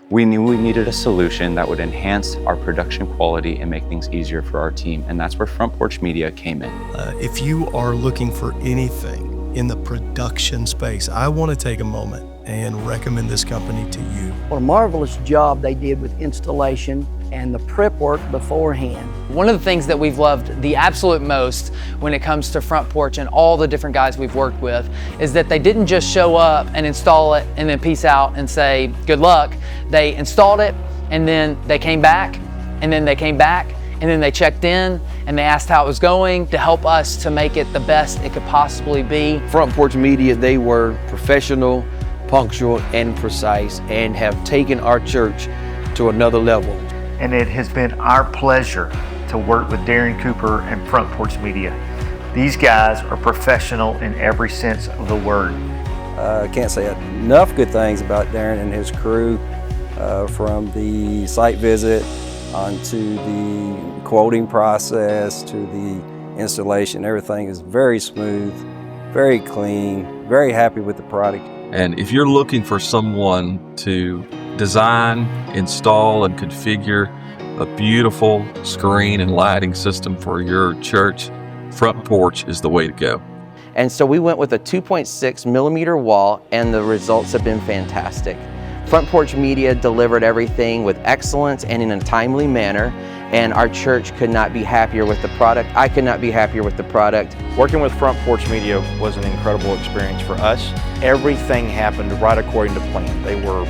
We knew we needed a solution that would enhance our production quality and make things easier for our team, and that's where Front Porch Media came in. If you are looking for anything in the production space, I want to take a moment and recommend this company to you. What a marvelous job they did with installation and the prep work beforehand. One of the things that we've loved the absolute most when it comes to Front Porch and all the different guys we've worked with is that they didn't just show up and install it and then peace out and say good luck. They installed it and then they came back and then they came back and then they checked in and they asked how it was going to help us to make it the best it could possibly be. Front Porch Media, they were professional, punctual, and precise, and have taken our church to another level. And it has been our pleasure to work with Darren Cooper and Front Porch Media. These guys are professional in every sense of the word. I can't say enough good things about Darren and his crew, from the site visit onto the quoting process to the installation. Everything is very smooth, very clean, very happy with the product. And if you're looking for someone to design, install, and configure a beautiful screen and lighting system for your church, Front Porch is the way to go. And so we went with a 2.6 millimeter wall, and the results have been fantastic. Front Porch Media delivered everything with excellence and in a timely manner, and our church could not be happier with the product. I could not be happier with the product. Working with Front Porch Media was an incredible experience for us. Everything happened right according to plan. They were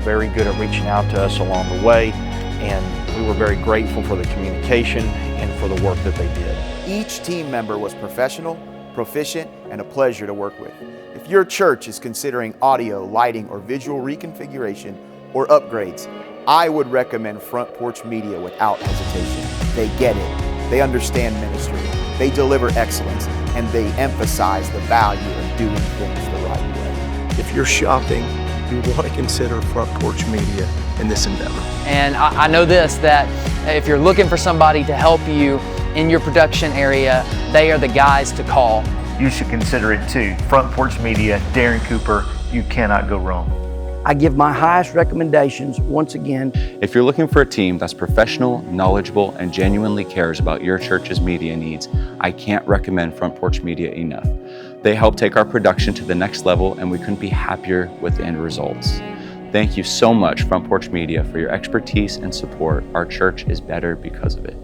very good at reaching out to us along the way, and we were very grateful for the communication and for the work that they did. Each team member was professional, proficient, and a pleasure to work with. If your church is considering audio, lighting, or visual reconfiguration or upgrades, I would recommend Front Porch Media without hesitation. They get it, they understand ministry, they deliver excellence, and they emphasize the value of doing things the right way. If you're shopping, you want to consider Front Porch Media in this endeavor. And I know this, that if you're looking for somebody to help you in your production area, they are the guys to call. You should consider it too. Front Porch Media, Darren Cooper, you cannot go wrong. I give my highest recommendations once again. If you're looking for a team that's professional, knowledgeable, and genuinely cares about your church's media needs, I can't recommend Front Porch Media enough. They help take our production to the next level, and we couldn't be happier with the end results. Thank you so much, Front Porch Media, for your expertise and support. Our church is better because of it.